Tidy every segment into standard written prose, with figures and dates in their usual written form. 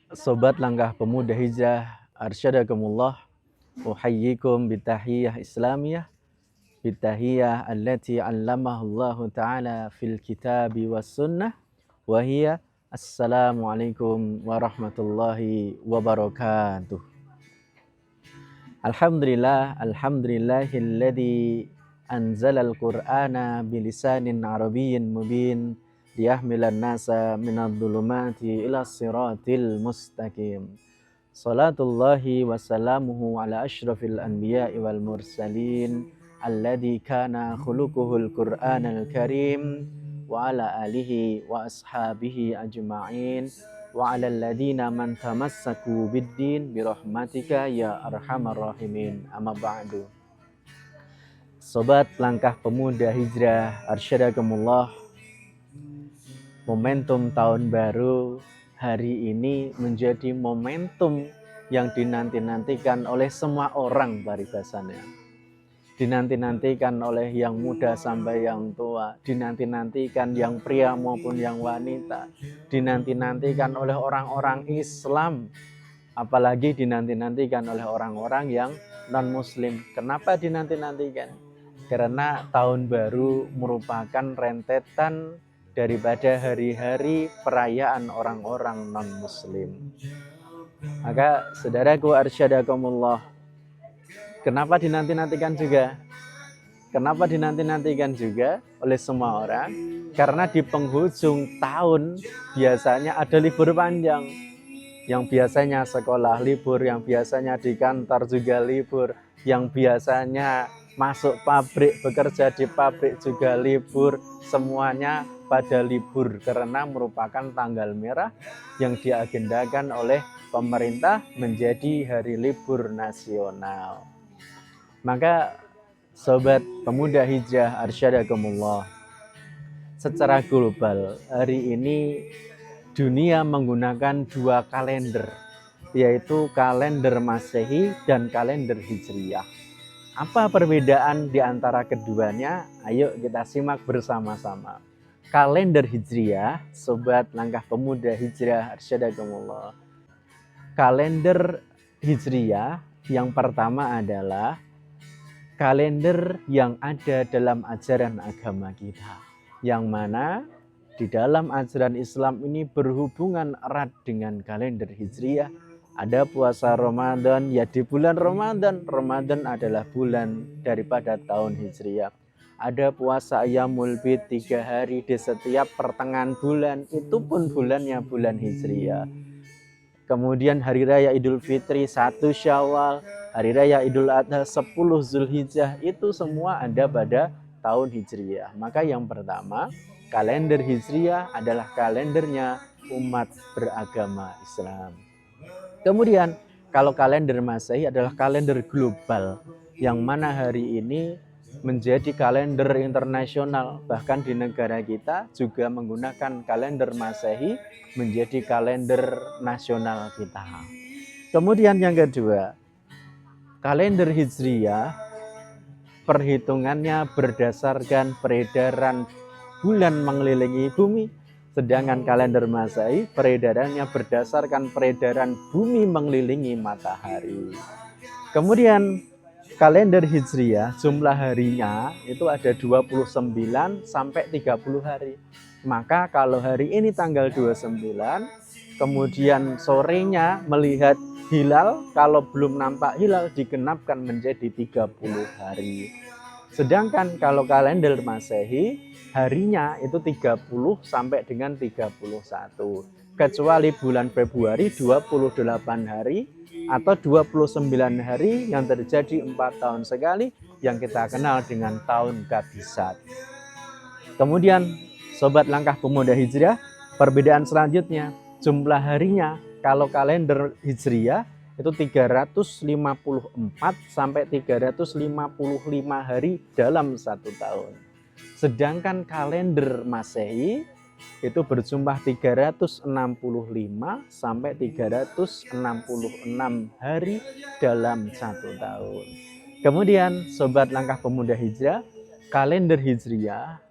Sobat Langkah Pemuda Hijrah, arsyadakumullah, uhayyikum bitahiyah islamiyah, bitahiyah allati 'allamahallahu ta'ala fil kitabi was sunnah, wa hiya assalamualaikum warahmatullahi wabarakatuh. Alhamdulillahilladzi anzalal qur'ana bilisanin arabiyyin mubin liyahmilan nasa minadh-dhulumati ila siratil mustaqim. Salatullahi wassalamuhu ala asyrafil anbiya'i wal mursalin alladzi kana khuluquhul qur'anal karim wa ala alihi wa ashabihi ajma'in wa ala alladhina man tamassaku biddin birahmatika ya arhamar rahimin. Amma ba'du. Sobat Langkah Pemuda Hijrah, arsyadakumullah, momentum tahun baru hari ini menjadi momentum yang dinanti-nantikan oleh semua orang paribasannya. Dinanti-nantikan oleh yang muda sampai yang tua, dinanti-nantikan yang pria maupun yang wanita, dinanti-nantikan oleh orang-orang Islam, apalagi dinanti-nantikan oleh orang-orang yang non-muslim. Kenapa dinanti-nantikan? Karena tahun baru merupakan rentetan daripada hari-hari perayaan orang-orang non-muslim. Maka saudaraku arsyadakumullah, kenapa dinanti-nantikan juga? Kenapa dinanti-nantikan juga oleh semua orang? Karena di penghujung tahun biasanya ada libur panjang. Yang biasanya sekolah libur, yang biasanya di kantor juga libur, yang biasanya masuk pabrik, bekerja di pabrik juga libur, semuanya pada libur karena merupakan tanggal merah yang diagendakan oleh pemerintah menjadi hari libur nasional. Maka Sobat Pemuda Hijrah, arsyadakumullah, secara global hari ini dunia menggunakan dua kalender, yaitu kalender Masehi dan kalender Hijriyah. Apa perbedaan di antara keduanya? Ayo kita simak bersama-sama. Kalender Hijriyah, Sobat Langkah Pemuda Hijrah, arsyadakumullah. Kalender Hijriyah yang pertama adalah kalender yang ada dalam ajaran agama kita, yang mana di dalam ajaran Islam ini berhubungan erat dengan kalender Hijriyah. Ada puasa Ramadan, ya di bulan Ramadan. Ramadan adalah bulan daripada tahun Hijriyah. Ada puasa Ayyamul Bid 3 hari di setiap pertengahan bulan, itu pun bulannya bulan Hijriyah. Kemudian hari raya Idul Fitri 1 Syawal, hari raya Idul Adha 10 Zulhijjah, itu semua ada pada tahun Hijriyah. Maka yang pertama, kalender Hijriyah adalah kalendernya umat beragama Islam. Kemudian kalau kalender Masehi adalah kalender global, yang mana hari ini menjadi kalender internasional. Bahkan di negara kita juga menggunakan kalender Masehi menjadi kalender nasional kita. Kemudian yang kedua, kalender Hijriyah perhitungannya berdasarkan peredaran bulan mengelilingi bumi, sedangkan kalender Masehi peredarannya berdasarkan peredaran bumi mengelilingi matahari. Kemudian kalender Hijriyah jumlah harinya itu ada 29 sampai 30 hari. Maka kalau hari ini tanggal 29, kemudian sorenya melihat hilal, kalau belum nampak hilal digenapkan menjadi 30 hari. Sedangkan kalau kalender Masehi harinya itu 30 sampai dengan 31. Kecuali bulan Februari 28 hari atau 29 hari yang terjadi 4 tahun sekali, yang kita kenal dengan tahun Kabisat. Kemudian Sobat Langkah Pemuda Hijrah, perbedaan selanjutnya jumlah harinya. Kalau kalender Hijriyah itu 354 sampai 355 hari dalam 1 tahun. Sedangkan kalender Masehi itu berjumlah 365 sampai 366 hari dalam 1 tahun. Kemudian Sobat Langkah Pemuda Hijrah, kalender Hijriyah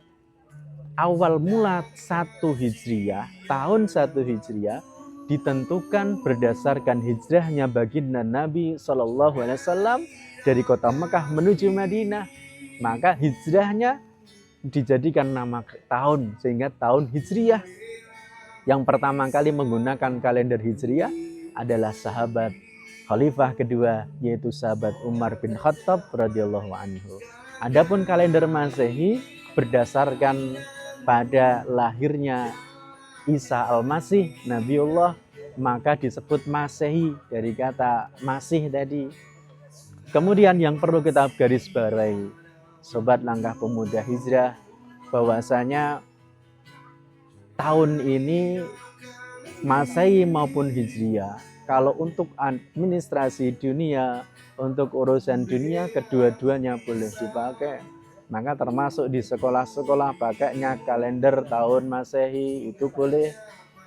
awal mula 1 Hijriyah, tahun 1 Hijriyah ditentukan berdasarkan hijrahnya baginda Nabi Shallallahu Alaihi Wasallam dari kota Mekah menuju Madinah. Maka hijrahnya dijadikan nama tahun, sehingga tahun Hijriyah. Yang pertama kali menggunakan kalender Hijriyah adalah sahabat Khalifah kedua, yaitu sahabat Umar bin Khattab radhiyallahu anhu. Adapun kalender Masehi berdasarkan pada lahirnya Isa al-Masih Nabiullah, maka disebut Masehi dari kata Masih tadi. Kemudian yang perlu kita garis bawahi, sobat langkah pemuda hijrah, bahwasanya tahun ini Masehi maupun Hijriyah, kalau untuk administrasi dunia, untuk urusan dunia, kedua-duanya boleh dipakai. Maka termasuk di sekolah-sekolah pakainya kalender tahun Masehi, itu boleh,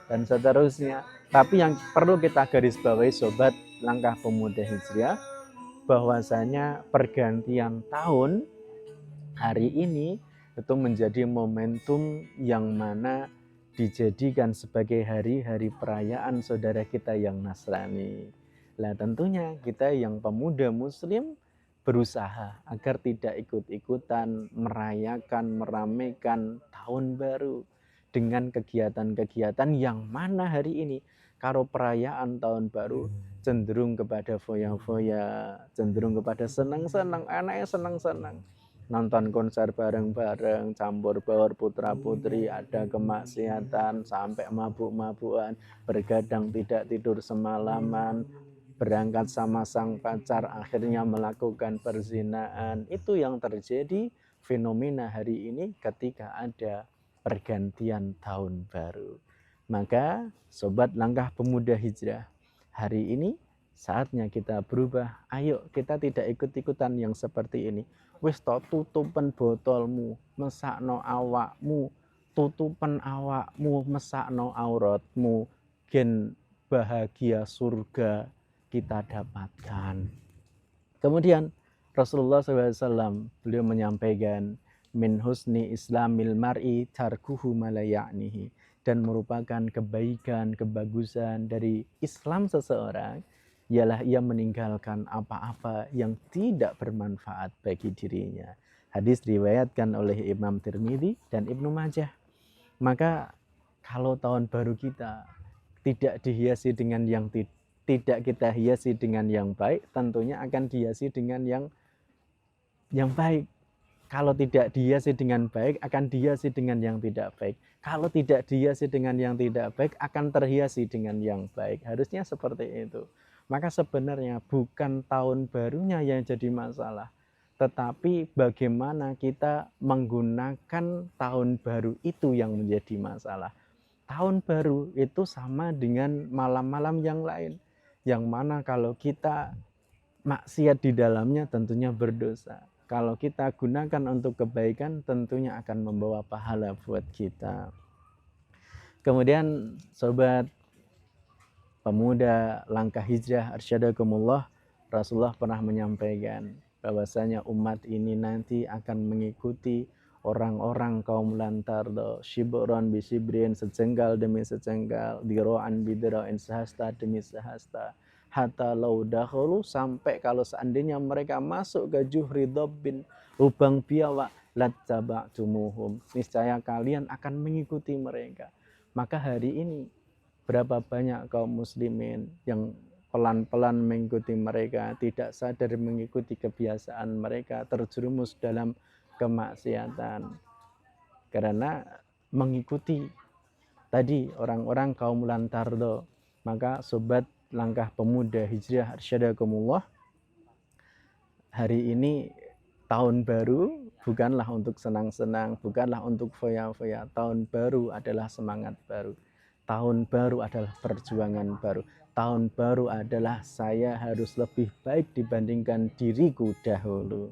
dan seterusnya. Tapi yang perlu kita garis bawahi sobat langkah pemuda hijrah, bahwasanya pergantian tahun hari ini itu menjadi momentum yang mana dijadikan sebagai hari-hari perayaan saudara kita yang Nasrani. Nah, tentunya kita yang pemuda muslim berusaha agar tidak ikut-ikutan merayakan, meramaikan tahun baru dengan kegiatan-kegiatan yang mana hari ini kalau perayaan tahun baru cenderung kepada foya-foya, cenderung kepada senang-senang, anaknya senang-senang. Nonton konser bareng-bareng, campur baur putra-putri, ada kemaksiatan, sampai mabuk-mabukan, bergadang tidak tidur semalaman, berangkat sama sang pacar, akhirnya melakukan perzinaan. Itu yang terjadi fenomena hari ini ketika ada pergantian tahun baru. Maka sobat langkah pemuda hijrah, hari ini saatnya kita berubah. Ayo kita tidak ikut-ikutan yang seperti ini. Wis to tutupen botolmu, mesakno awakmu, tutupen awakmu, mesakno auratmu, gen bahagia surga kita dapatkan. Kemudian Rasulullah SAW beliau menyampaikan min husni islamil mar'i tarkuhu malaya'nihi, dan merupakan kebaikan, kebagusan dari Islam seseorang ialah ia meninggalkan apa-apa yang tidak bermanfaat bagi dirinya. Hadis diriwayatkan oleh Imam Tirmidzi dan Ibnu Majah. Maka kalau tahun baru kita tidak dihiasi dengan yang tidak kita hiasi dengan yang baik, tentunya akan dihiasi dengan yang baik. Kalau tidak dihiasi dengan baik, akan dihiasi dengan yang tidak baik. Kalau tidak dihiasi dengan yang tidak baik, akan terhiasi dengan yang baik. Harusnya seperti itu. Maka sebenarnya bukan tahun barunya yang jadi masalah, tetapi bagaimana kita menggunakan tahun baru itu yang menjadi masalah. Tahun baru itu sama dengan malam-malam yang lain, yang mana kalau kita maksiat di dalamnya tentunya berdosa. Kalau kita gunakan untuk kebaikan tentunya akan membawa pahala buat kita. Kemudian sobat pemuda langkah hijrah arsyadakumullah, Rasulullah pernah menyampaikan bahwasanya umat ini nanti akan mengikuti orang-orang kaum lantardo, shibron bisibrin, sejengkal demi sejengkal, diro'an bidiro'in, sehasta demi sehasta, hatta lau dahulu, sampai kalau seandainya mereka masuk ke juhri dobbin, lubang biawak, lattaba'tumuhum, niscaya kalian akan mengikuti mereka. Maka hari ini berapa banyak kaum muslimin yang pelan-pelan mengikuti mereka, tidak sadar mengikuti kebiasaan mereka, terjerumus dalam kemaksiatan karena mengikuti tadi orang-orang kaum lantardo. Maka sobat langkah pemuda hijrah arsyadakumullah, hari ini tahun baru bukanlah untuk senang-senang, bukanlah untuk foya-foya. Tahun baru adalah semangat baru. Tahun baru adalah perjuangan baru. Tahun baru adalah saya harus lebih baik dibandingkan diriku dahulu.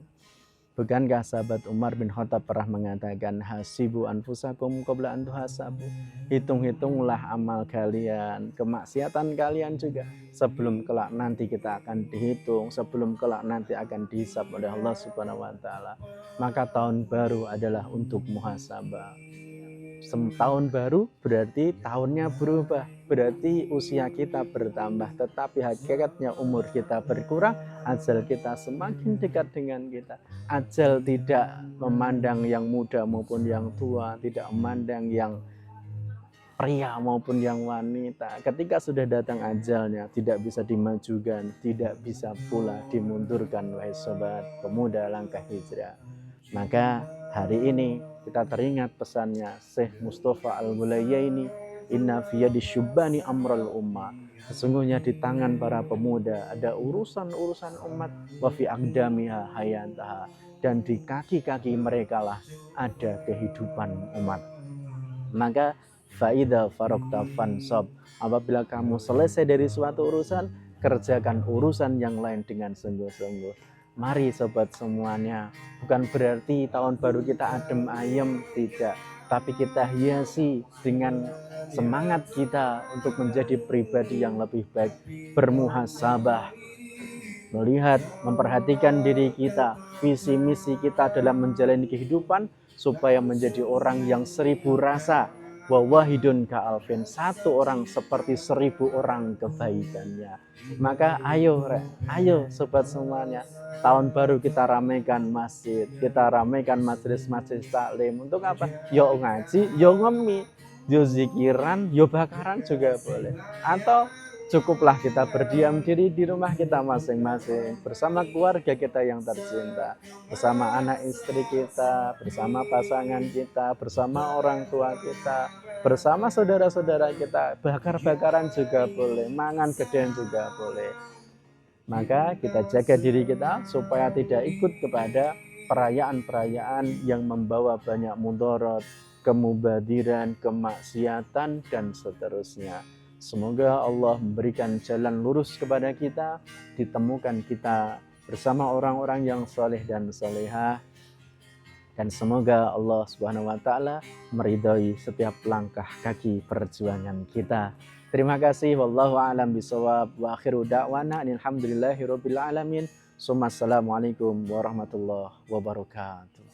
Bukankah sahabat Umar bin Khattab pernah mengatakan, hasibu anfusakum qabla an tuhasabu, hitung-hitunglah amal kalian, kemaksiatan kalian juga, sebelum kelak nanti kita akan dihitung, sebelum kelak nanti akan dihisab oleh Allah Subhanahu wa taala. Maka tahun baru adalah untuk muhasabah. Tahun baru berarti tahunnya berubah, berarti usia kita bertambah, tetapi hakikatnya umur kita berkurang, ajal kita semakin dekat dengan kita. Ajal tidak memandang yang muda maupun yang tua, tidak memandang yang pria maupun yang wanita. Ketika sudah datang ajalnya, tidak bisa dimajukan, tidak bisa pula dimundurkan, wahai sobat pemuda langkah hijrah. Maka hari ini kita teringat pesannya Syekh Mustafa Al-Mulaiyaini, inna fiyadi syubbani amral ummah. Sesungguhnya di tangan para pemuda ada urusan-urusan umat, wa fi aqdamiha hayantaha, dan di kaki-kaki mereka lah ada kehidupan umat. Maka faida farokta fansab, apabila kamu selesai dari suatu urusan, kerjakan urusan yang lain dengan sungguh-sungguh. Mari sobat semuanya, bukan berarti tahun baru kita adem ayem, tidak, tapi kita hiasi dengan semangat kita untuk menjadi pribadi yang lebih baik, bermuhasabah, melihat, memperhatikan diri kita, visi misi kita dalam menjalani kehidupan, supaya menjadi orang yang 1000 rasa, wa wahidun ka'alfin, satu orang seperti 1000 orang kebaikannya. Maka ayo sobat semuanya, tahun baru kita ramaikan masjid, kita ramaikan majelis-majelis taklim. Untuk apa? Yo ngaji, yo ngemi, yo zikiran, yo bakaran juga boleh. Atau cukuplah kita berdiam diri di rumah kita masing-masing, bersama keluarga kita yang tercinta, bersama anak istri kita, bersama pasangan kita, bersama orang tua kita, bersama saudara-saudara kita. Bakar-bakaran juga boleh, mangan gedean juga boleh. Maka kita jaga diri kita supaya tidak ikut kepada perayaan-perayaan yang membawa banyak mudarat, kemubadiran, kemaksiatan, dan seterusnya. Semoga Allah memberikan jalan lurus kepada kita, ditemukan kita bersama orang-orang yang soleh dan solehah, dan semoga Allah Subhanahu wa Ta'ala meridhai setiap langkah kaki perjuangan kita. Terima kasih. Wallahu a'lam bishawab. Wa akhiru da'wana alhamdulillahirabbil alamin. Assalamualaikum warahmatullahi wabarakatuh.